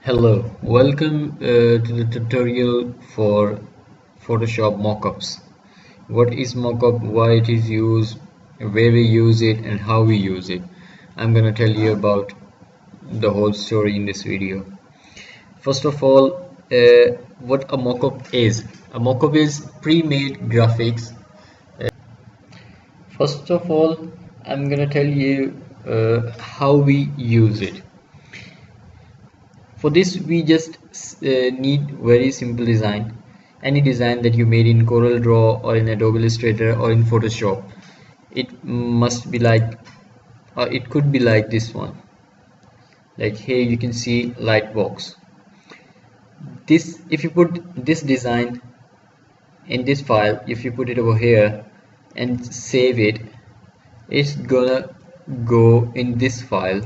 Hello, welcome to the tutorial for Photoshop mockups. What is mockup, why it is used, where we use it and how we use it. I'm gonna tell you about the whole story in this video. First of all, what a mockup is. A mockup is pre-made graphics. First of all, I'm gonna tell you how we use it. For this we just need very simple design, any design that you made in Corel Draw or in Adobe Illustrator or in Photoshop. It must be like, or it could be like this one. Like here you can see light box. This, if you put this design in this file, if you put it over here and save it, it's gonna go in this file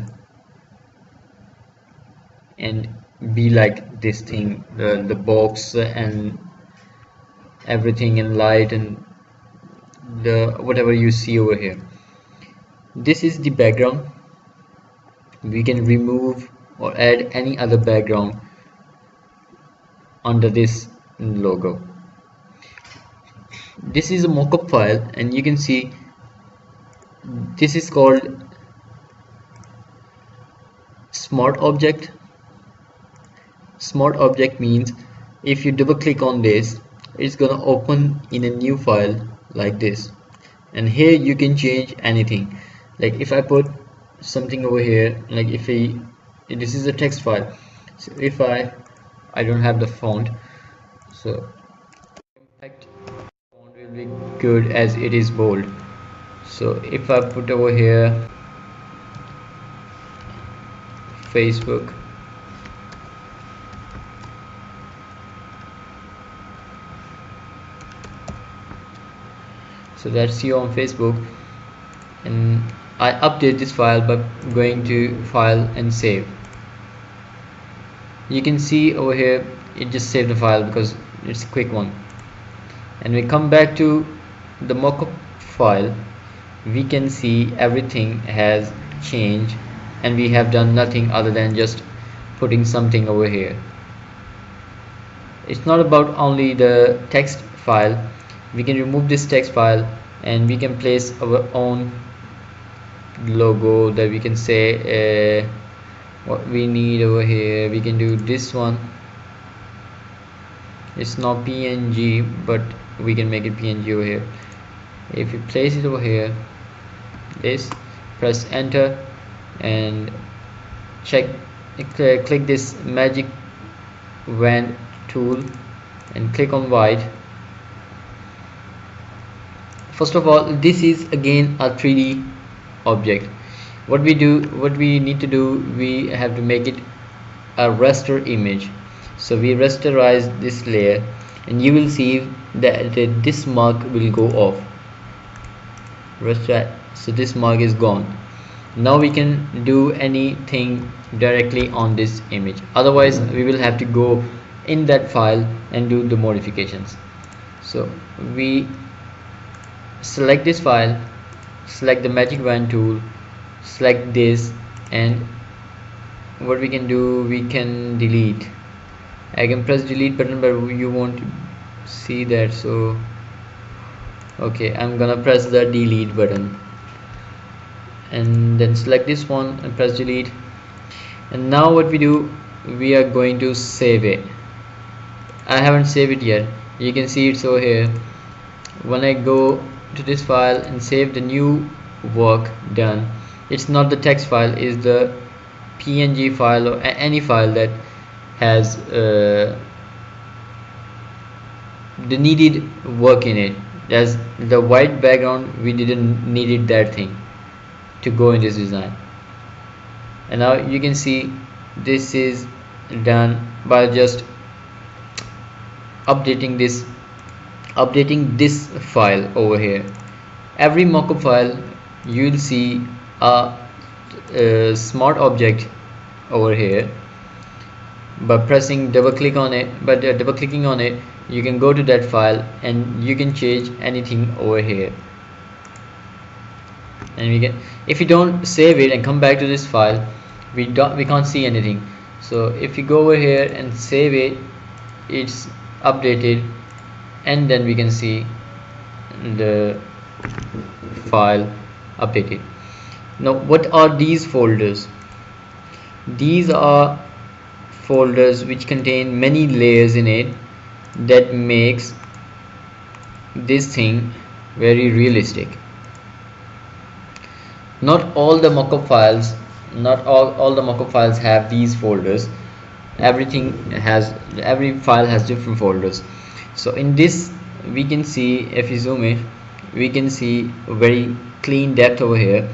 and be like this thing, the box and everything and light and the whatever you see over here. This is the background. We can remove or add any other background under this logo. This is a mockup file and you can see this is called smart object. Smart object means if you double click on this, it's gonna open in a new file like this, and here you can change anything. Like if I put something over here, like if this is a text file, so if I don't have the font, so impact font will be good as it is bold. So if I put over here Facebook, so that's you on Facebook, and I update this file by going to file and save. You can see over here it just saved the file because it's a quick one. And we come back to the mockup file, we can see everything has changed and we have done nothing other than just putting something over here. It's not about only the text file. We can remove this text file and we can place our own logo that we can say what we need over here. We can do this one. It's not PNG, but we can make it PNG over here. If you place it over here, this, press enter and click this magic wand tool and click on white. First of all, this is again a 3D object. What we need to do, we have to make it a raster image. So we rasterize this layer and you will see that this mark will go off. So this mark is gone. Now we can do anything directly on this image, otherwise we will have to go in that file and do the modifications. So we select this file, select the magic wand tool, select this, and what we can do, we can delete. I can press delete button, but you won't see that, so okay, I'm gonna press the delete button and then select this one and press delete. And now what we do, we are going to save it. I haven't saved it yet. You can see it's over here. When I go to this file and save the new work done, it's not the text file, is the PNG file or any file that has the needed work in it. As the white background, we didn't needed that thing to go in this design. And now you can see this is done by just updating this file over here. Every mockup file you'll see a smart object over here. By pressing double clicking on it, you can go to that file and you can change anything over here. And we can, if you don't save it and come back to this file, we can't see anything. So if you go over here and save it, it's updated, and then we can see the file updated. Now what are these folders? These are folders which contain many layers in it that makes this thing very realistic. Not all the mockup files, not all the mockup files have these folders. Every file has different folders. So in this we can see, if you zoom in, we can see a very clean depth over here,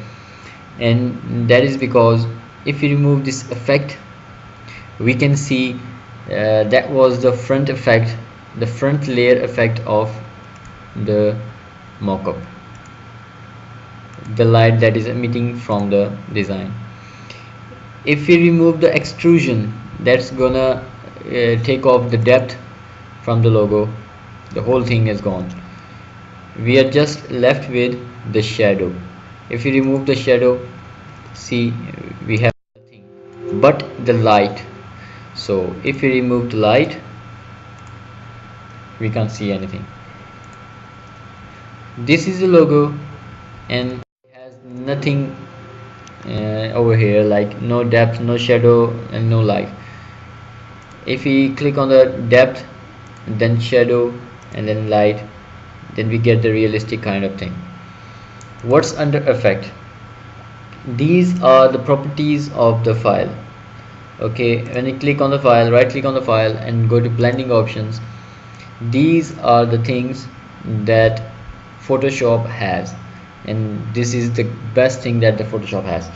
and that is because if you remove this effect, we can see that was the front effect, the front layer effect of the mockup, the light that is emitting from the design. If we remove the extrusion, that's gonna take off the depth from the logo. The whole thing is gone. We are just left with the shadow. If we remove the shadow, see, we have nothing but the light. So if we remove the light, we can't see anything. This is the logo, and it has nothing over here, like no depth, no shadow, and no light. If we click on the depth, then shadow, and then light, then we get the realistic kind of thing. What's under effect? These are the properties of the file. Okay, when you click on the file, right click on the file and go to blending options, these are the things that Photoshop has, and this is the best thing that the Photoshop has.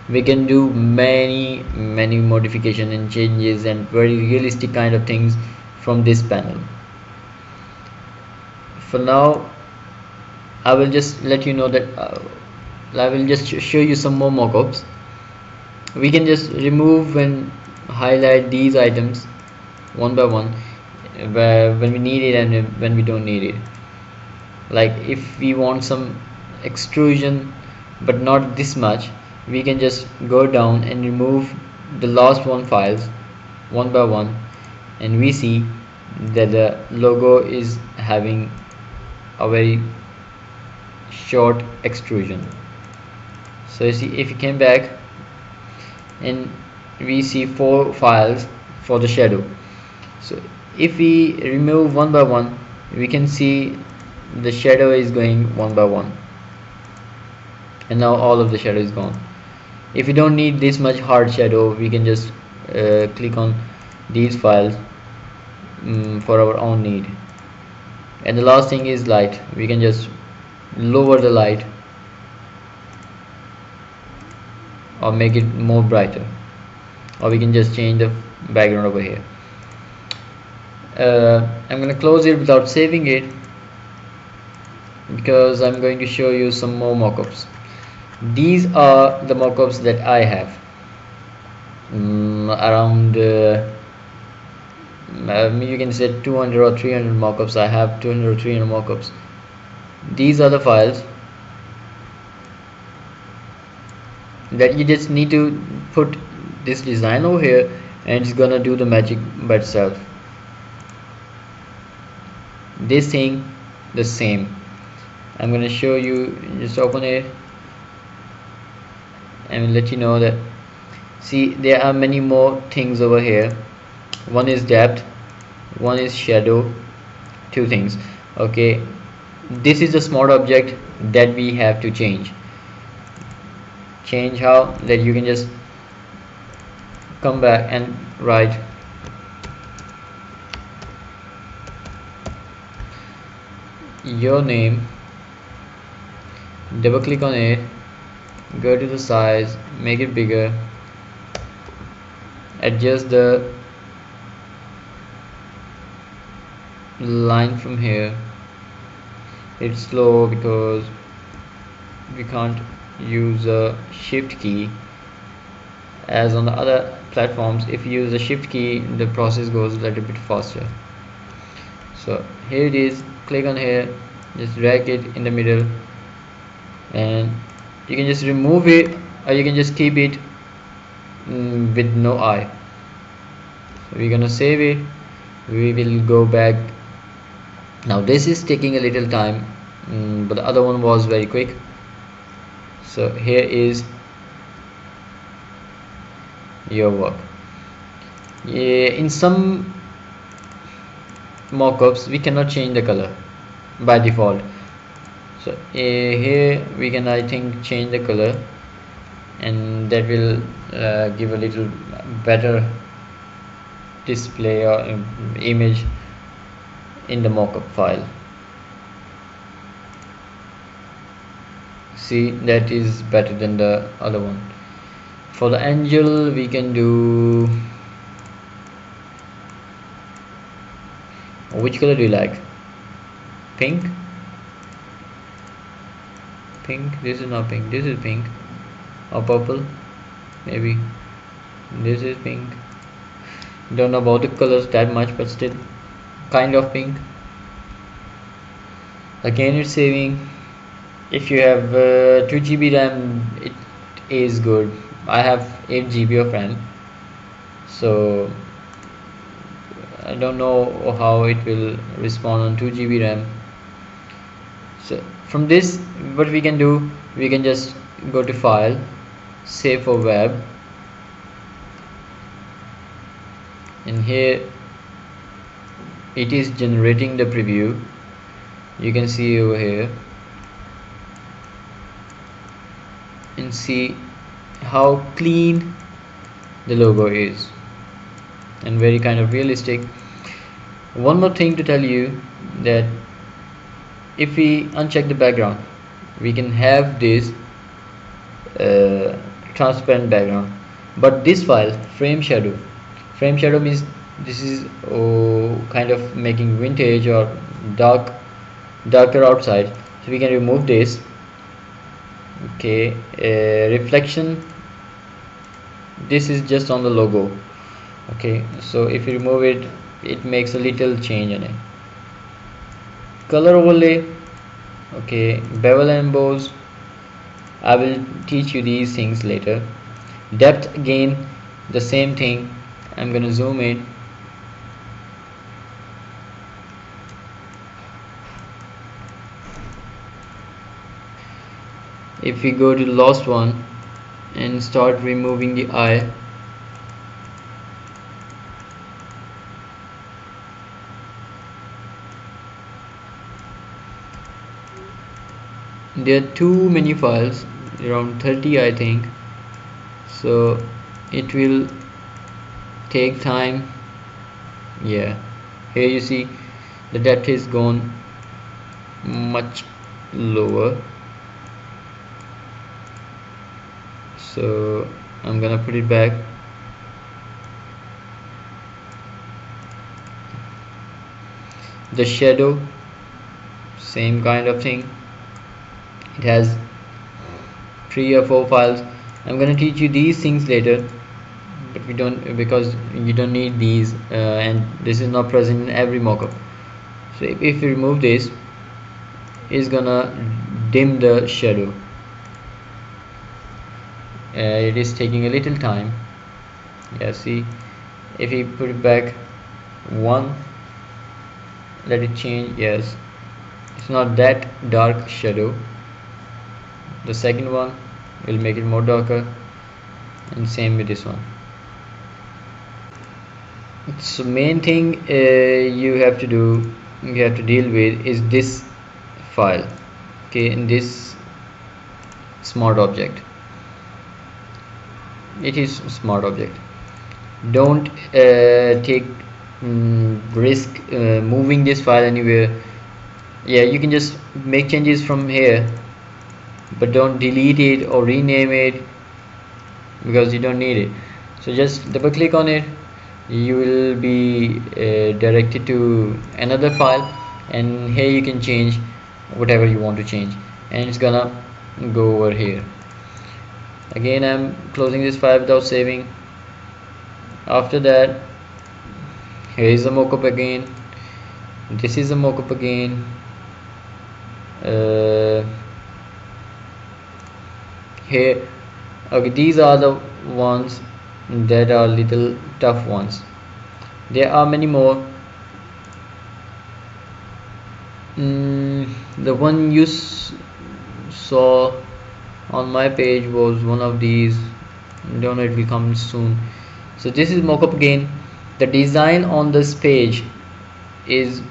We can do many modification and changes and very realistic kind of things from this panel. For now, I will just let you know that I will just show you some more mockups. We can just remove and highlight these items one by one when we need it and when we don't need it. Like if we want some extrusion but not this much, we can just go down and remove the last one files one by one, and we see that the logo is having a very short extrusion. So you see, if you came back and we see 4 files for the shadow, so if we remove one by one, we can see the shadow is going one by one, and now all of the shadow is gone. If we don't need this much hard shadow, we can just click on these files for our own need. And the last thing is light. We can just lower the light or make it more brighter, or we can just change the background over here. I'm gonna close it without saving it because I'm going to show you some more mockups. These are the mockups that I have, around you can say 200 or 300 mockups. I have 200 or 300 mockups. These are the files that you just need to put this design over here, and it's gonna do the magic by itself. This thing the same. I'm gonna show you, just open it and let you know that, see, there are many more things over here. One is depth, one is shadow, 2 things. Okay, this is the smart object that we have to change. How? That you can just come back and write your name, double click on it, go to the size, make it bigger, adjust the line from here. It's slow because we can't use a shift key as on the other platforms. If you use the shift key, the process goes a little bit faster. So here it is, click on here, just drag it in the middle, and you can just remove it or you can just keep it with no eye. So we're gonna save it. We will go back. Now this is taking a little time, but the other one was very quick. So here is your work. In some mockups we cannot change the color by default, so here we can, I think, change the color, and that will give a little better display or image in the mockup file. See, that is better than the other one. For the angel we can do, which color do you like? Pink? Pink? This is not pink, this is pink. Or purple? Maybe. This is pink. Don't know about the colors that much, but still kind of pink. Again, it's saving. If you have 2 GB RAM, it is good. I have 8 GB of RAM, so I don't know how it will respond on 2 GB RAM. So from this, what we can do, we can just go to file, save for web, and here it is generating the preview. You can see over here and see how clean the logo is and very kind of realistic. One more thing to tell you, that if we uncheck the background, we can have this transparent background, but this file, frame shadow means this is kind of making vintage or darker outside, so we can remove this. Okay, reflection, this is just on the logo. Okay, so if you remove it, it makes a little change in it. Color overlay, okay, bevel emboss, I will teach you these things later. Depth again, the same thing. I'm gonna zoom in. If we go to the last one and start removing the eye, there are too many files, around 30 I think, so it will take time. Yeah, here you see the depth is gone much lower, so I'm gonna put it back. The shadow, same kind of thing. It has 3 or 4 files. I'm gonna teach you these things later, but we don't, because you don't need these, and this is not present in every mockup. So if you remove this, it's gonna dim the shadow. It is taking a little time. Yeah, see, if we put it back one, let it change. Yes, it's not that dark shadow. The second one will make it more darker, and same with this one. So main thing you have to deal with is this file, okay, in this smart object. It is smart object. Don't take risk moving this file anywhere. Yeah, you can just make changes from here, but don't delete it or rename it, because you don't need it. So just double click on it, you will be directed to another file, and here you can change whatever you want to change, and it's gonna go over here. Again, I'm closing this file without saving. After that, here is the mockup again, this is the mockup again. Here, okay, these are the ones that are little tough ones. There are many more. The one you saw on my page was one of these. Don't know, it will come soon. So this is mockup again. The design on this page is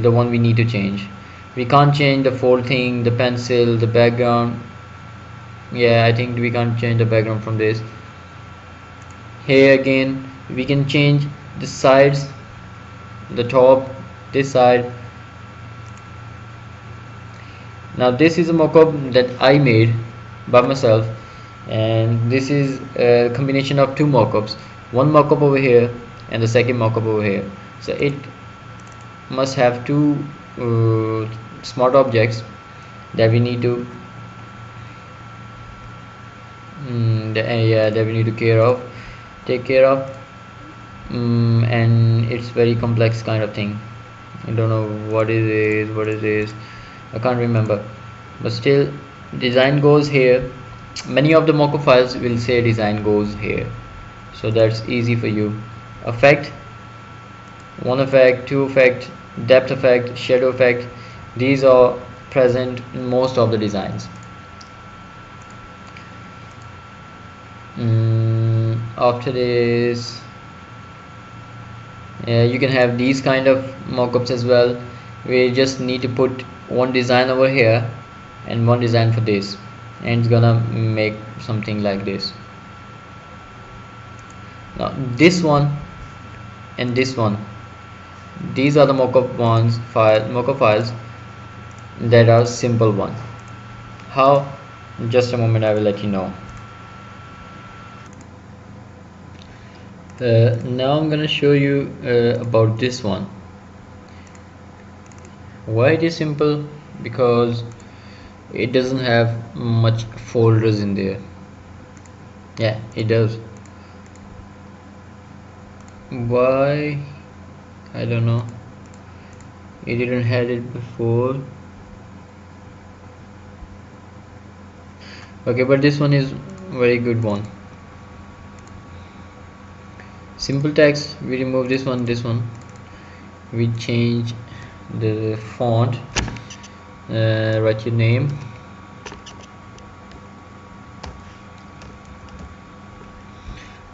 the one we need to change. We can't change the fold thing, the pencil, the background. Yeah, I think we can't change the background from this. Here again we can change the sides, the top, this side. Now this is a mockup that I made by myself, and this is a combination of two mockups, one mockup over here and the second mockup over here. So it must have two smart objects that we need to that we need to take care of, and it's very complex kind of thing. I don't know what is this, I can't remember, but still design goes here. Many of the mockup files will say design goes here, so that's easy for you. Effect, one effect, two effect, depth effect, shadow effect, these are present in most of the designs. After this, you can have these kind of mockups as well. We just need to put one design over here and one design for this, and it's gonna make something like this. Now this one and this one, these are the mockup files that are simple one. How? In just a moment I will let you know. Now I'm gonna show you about this one. Why it is simple? Because it doesn't have much folders in there. Yeah, it does. Why? I don't know. It didn't had it before. Okay, but this one is very good one. Simple text, we remove this one, we change the font, write your name,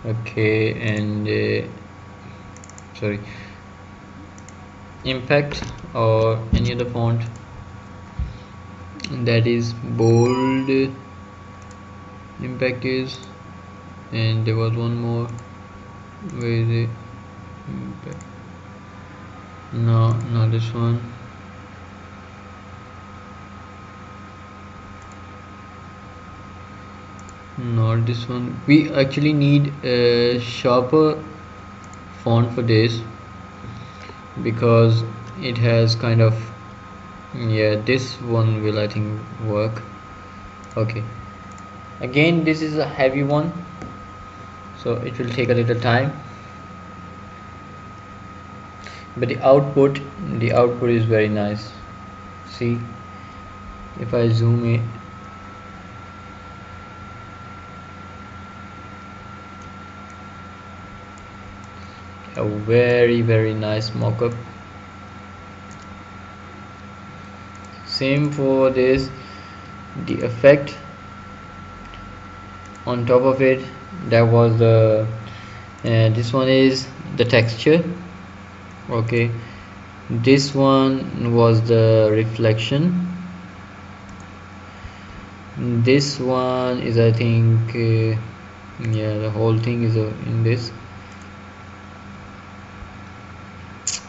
okay, and sorry, impact or any other font that is bold, impact is, and there was one more. Where is it? No, not this one. Not this one. We actually need a sharper font for this, because it has kind of, yeah, this one will I think work. Okay, again this is a heavy one, so it will take a little time, but the output is very nice. See, if I zoom in, a very nice mockup. Same for this, the effect on top of it, that was the this one is the texture. Okay, this one was the reflection. This one is I think yeah, the whole thing is in this.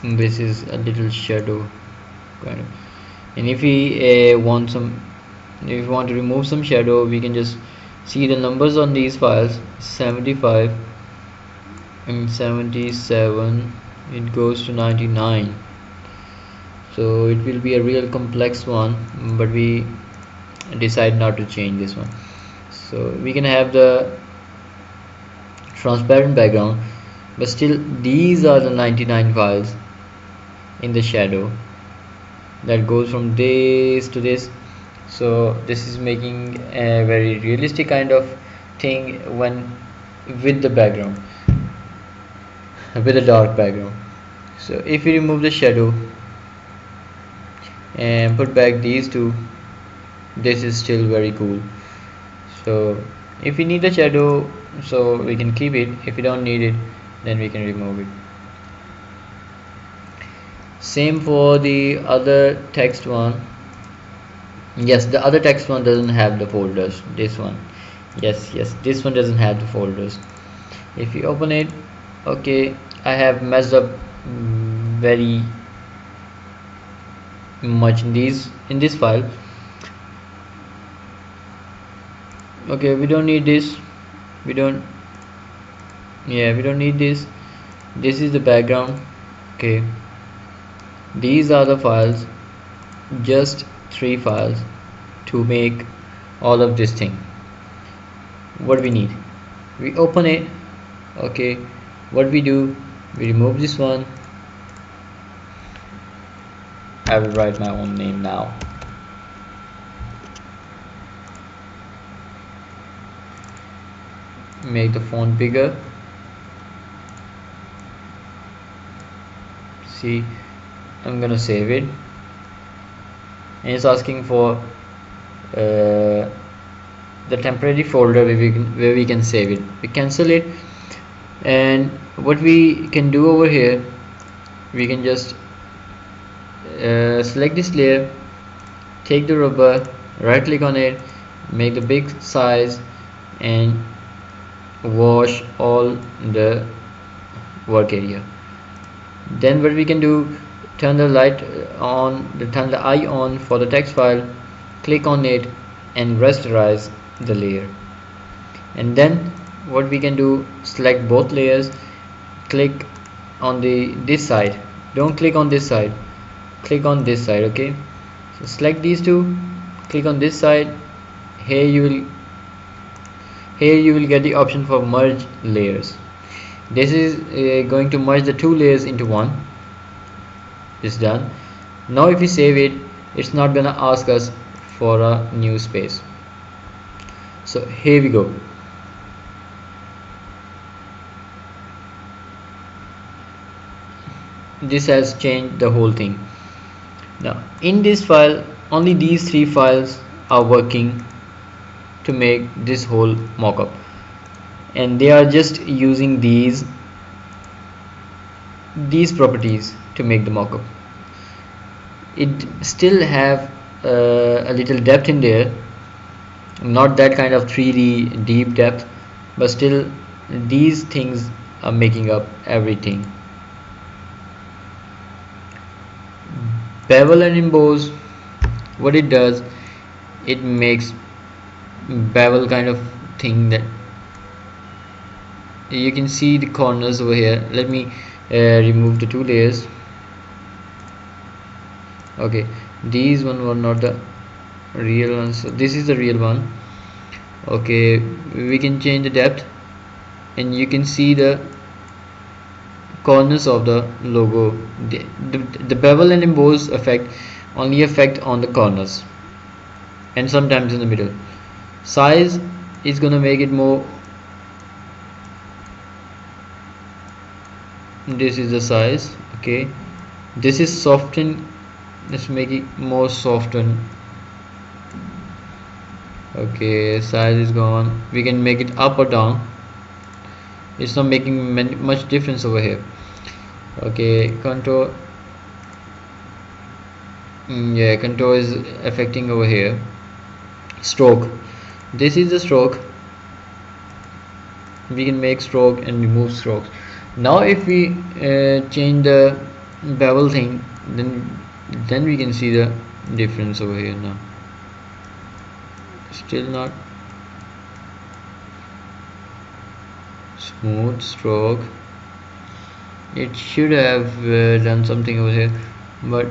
This is a little shadow kind of, and if we want to remove some shadow, we can just see the numbers on these files, 75 and 77, it goes to 99, so it will be a real complex one, but we decide not to change this one. So we can have the transparent background, but still these are the 99 files in the shadow that goes from this to this. So this is making a very realistic kind of thing when with the background. with a dark background. So if we remove the shadow and put back these two, this is still very cool. So if we need the shadow, so we can keep it. If we don't need it, then we can remove it. Same for the other text one. Yes, the other text one doesn't have the folders. This one, yes, this one doesn't have the folders. If you open it, okay, I have messed up very much in this file. Okay, we don't need this. We don't need this. This is the background. Okay, these are the files, just 3 files to make all of this thing. What we need, we open it. Okay, what we do, we remove this one. I will write my own name now. Make the font bigger. See, I'm gonna save it, and it's asking for the temporary folder where we can save it. We cancel it, and what we can do over here, we can just select this layer, take the rubber, right click on it, make the big size, and wash all the work area. Then what we can do, turn the light on, turn the eye on for the text file, click on it and rasterize the layer. And then what we can do, select both layers, click on this side, don't click on this side, click on this side. Okay, so select these two, click on this side. Here you will get the option for merge layers. This is going to merge the 2 layers into one. It's done. Now if we save it, it's not gonna ask us for a new space. So here we go. This has changed the whole thing. Now in this file, only these 3 files are working to make this whole mockup, and they are just using these properties to make the mockup. It still have a little depth in there, not that kind of 3D deep depth, but still these things are making up everything. Bevel and emboss, what it does, it makes bevel kind of thing that you can see the corners over here. Let me remove the 2 layers. Okay, these one were not the real ones, so this is the real one. Okay, we can change the depth, and you can see the corners of the logo. The bevel and emboss effect only affect on the corners and sometimes in the middle. Size is gonna make it more. This is the size. Okay, this is soften. Let's make it more soften. Okay, size is gone. We can make it up or down. It's not making much difference over here. Okay, contour. Yeah, contour is affecting over here. Stroke, this is the stroke. We can make stroke and remove strokes. Now if we change the bevel thing, then we can see the difference over here. Now still not smooth stroke. It should have done something over here, but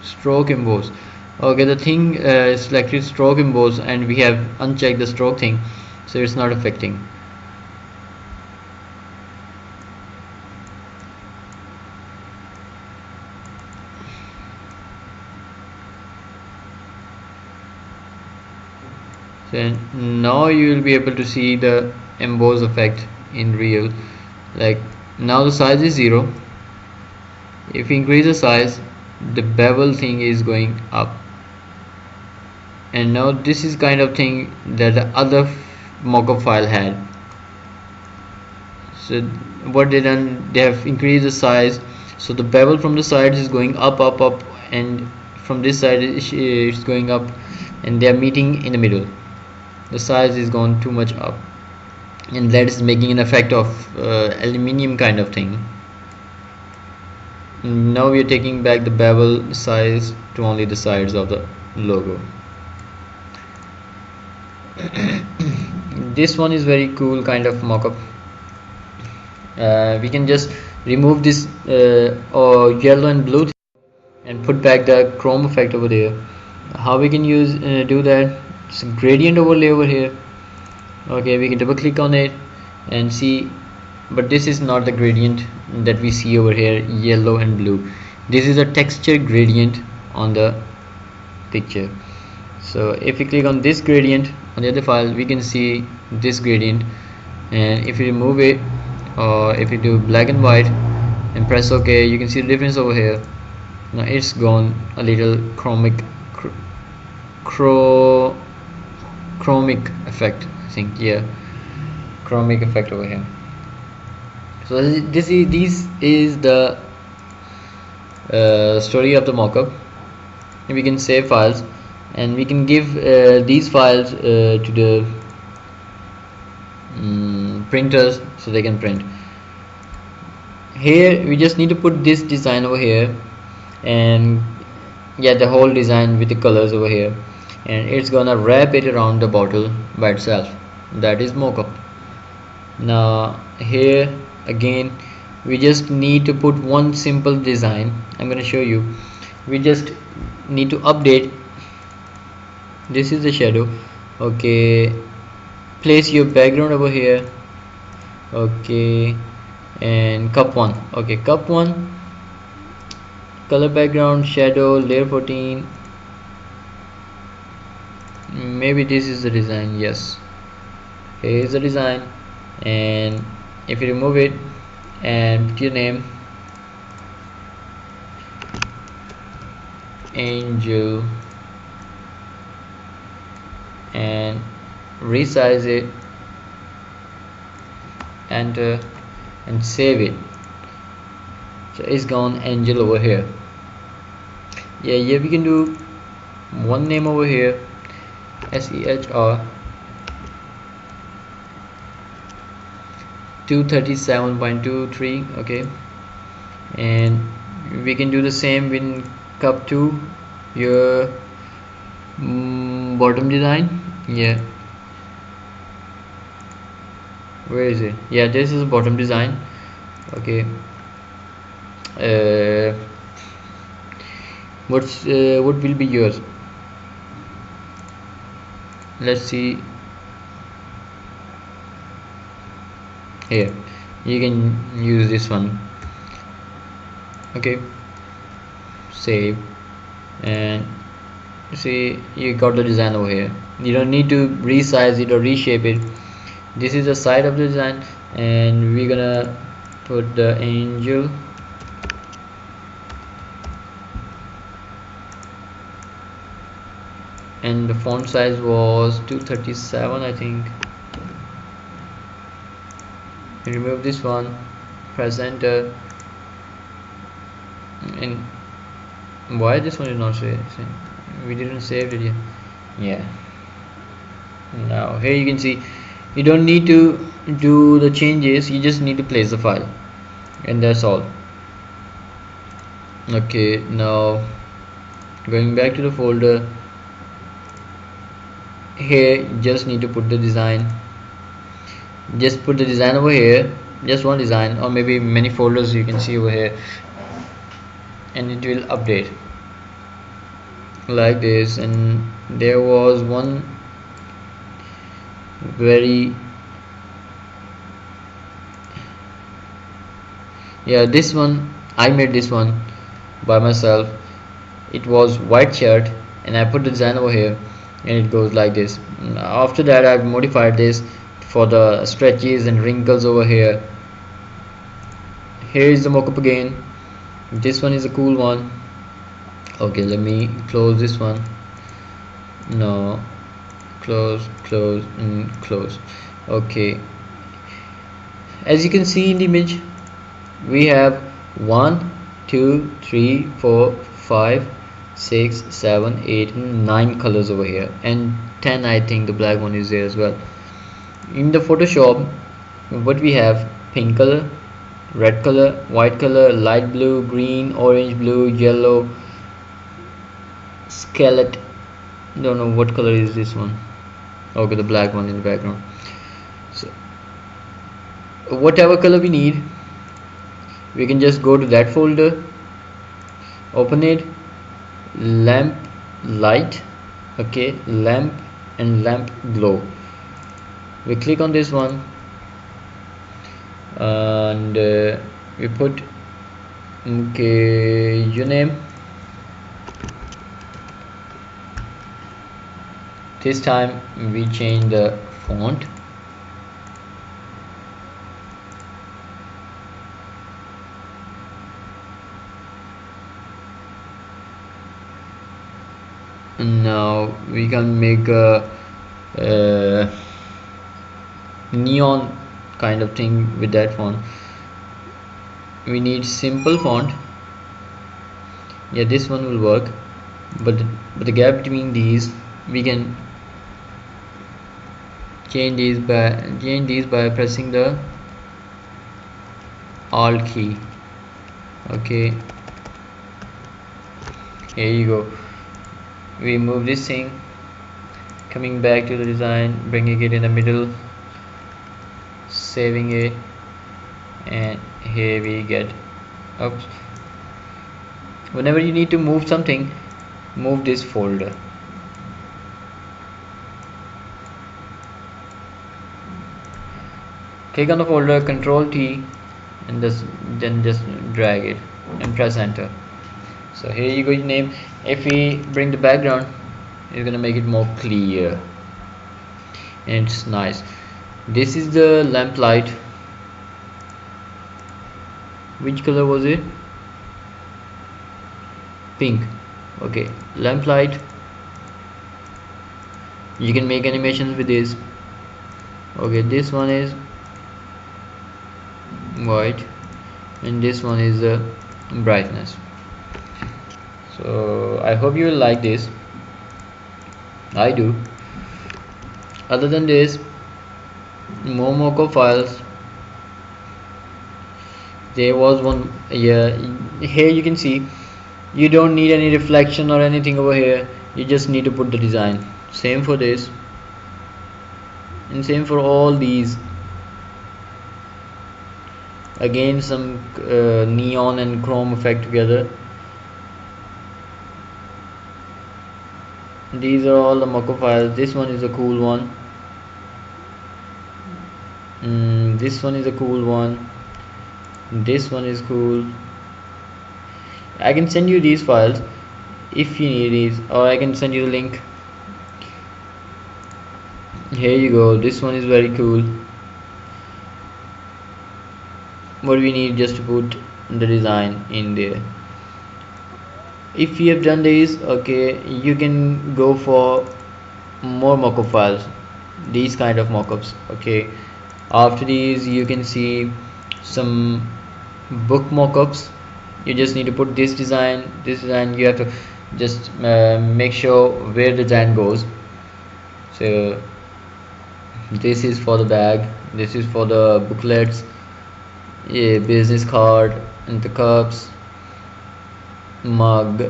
stroke emboss. Okay, the thing selected stroke emboss, and we have unchecked the stroke thing, so it's not affecting. So now you will be able to see the emboss effect in real. Like now the size is 0. If we increase the size, the bevel thing is going up. And now this is kind of thing that the other mockup file had. So what they done, they have increased the size, so the bevel from the sides is going up, and from this side it's going up, and they are meeting in the middle. The size is gone too much up, and that is making an effect of aluminium kind of thing. Now we are taking back the bevel size to only the sides of the logo. This one is very cool kind of mockup. We can just remove this yellow and blue and put back the chrome effect over there. How we can use do that? It's a gradient overlay over here. Okay, we can double click on it and see, but this is not the gradient that we see over here, yellow and blue. This is a texture gradient on the picture. So if we click on this gradient on the other file, we can see this gradient, and if we remove it, or if we do black and white and press OK, you can see the difference over here. Now it's gone a little chromic effect, I think. Yeah, chromic effect over here. So this is the story of the mockup. We can save files, and we can give these files to the printers so they can print. Here we just need to put this design over here, and yeah, the whole design with the colors over here, and it's gonna wrap it around the bottle by itself. That is mockup. Now here again we just need to put one simple design. I'm gonna show you. We just need to update. This is the shadow. Okay, place your background over here. Okay, and cup 1. Okay, cup 1, color background, shadow, layer 14. Maybe this is the design. Yes, here is the design, and if you remove it and put your name, Angel, and resize it, enter, and save it. So it's gone Angel over here. Yeah, we can do one name over here, SEHR 237.23. okay, and we can do the same in cup 2, your bottom design. Yeah, where is it? Yeah, this is the bottom design. Okay, what will be yours? Let's see. Here you can use this one. Okay, save, and see, you got the design over here. You don't need to resize it or reshape it. This is the side of the design, and we're gonna put the angel. And the font size was 237, I think. Remove this one, press enter, and why this one is not saved? We didn't save it yet. Yeah, now here you can see you don't need to do the changes, you just need to place the file, and that's all. Okay, now going back to the folder, here just need to put the design. Just put the design over here, just one design, or maybe many folders you can see over here, and it will update like this. And there was one very, yeah, this one I made this one by myself. It was white shirt, and I put the design over here, and it goes like this. After that, I've modified this for the stretches and wrinkles over here. Here is the mockup again. This one is a cool one. Okay, let me close this one. No, close, close, and close. Okay, as you can see in the image, we have 1 2 3 4 5 6 7 8 and 9 colors over here, and 10, I think the black one is there as well. In the Photoshop, what we have: pink color, red color, white color, light blue, green, orange, blue, yellow, skeleton. Don't know what color is this one. Okay, the black one in the background. So whatever color we need, we can just go to that folder, open it, lamp light, okay, lamp and lamp glow. We click on this one, and we put, okay, your name. This time we change the font. And now we can make a neon kind of thing with that font. We need simple font. Yeah, this one will work, but the gap between these, we can change these by pressing the Alt key. Okay, here you go. We move this thing, coming back to the design, bringing it in the middle, saving it, and here we get, oops, whenever you need to move something, move this folder. Click on the folder, Control T, and then just drag it and press enter. So here you go, your name. If we bring the background, it's gonna make it more clear, and it's nice. This is the lamp light. Which color was it? Pink. Okay, lamp light. You can make animations with this. Okay, this one is white, and this one is the brightness. So I hope you will like this. I do. Other than this, more mockup files. There was one, yeah, here you can see you don't need any reflection or anything over here. You just need to put the design. Same for this, and same for all these. Again, some neon and chrome effect together. These are all the mockup files. This one is a cool one. This one is a cool one. This one is cool. I can send you these files if you need these, or I can send you the link. Here you go. This one is very cool. What we need just to put the design in there. If you have done this, okay, you can go for more mockup files, these kind of mockups. Okay, after these you can see some book mockups. You just need to put this design. You have to just make sure where the design goes. So this is for the bag, this is for the booklets, yeah, business card, and the cups, mug.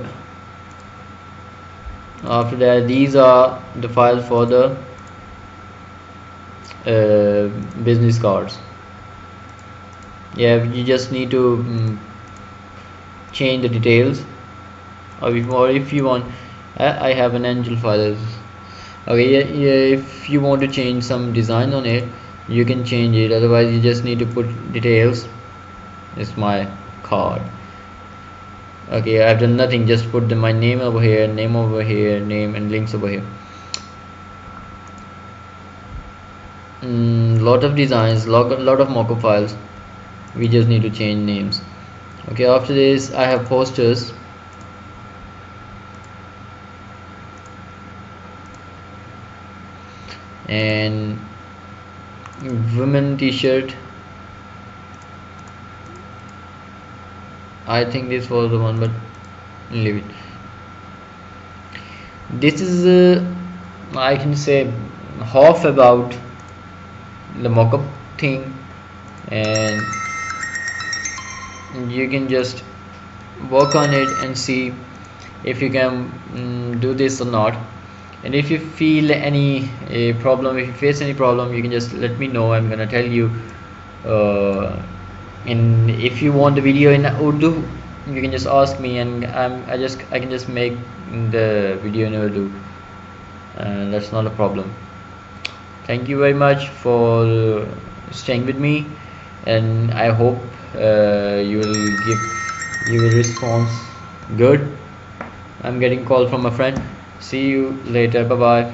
After that, these are the files for the business cards. Yeah, you just need to change the details, or if you want, I have an angel file. Okay, yeah, if you want to change some design on it, you can change it. Otherwise, you just need to put details. It's my card. Okay, I've done nothing, just put my name over here, name over here, name, and links over here. lot of designs, lot of mockup files. We just need to change names. Okay, after this I have posters, and women t-shirt. I think this was the one, but leave it. This is I can say half about the mockup thing, and you can just work on it and see if you can do this or not. And if you feel any problem, if you face any problem, you can just let me know. I'm gonna tell you. And if you want the video in Urdu, you can just ask me, and I can just make the video in Urdu, and that's not a problem. Thank you very much for staying with me, and I hope you will response good. I'm getting call from a friend. See you later. Bye bye.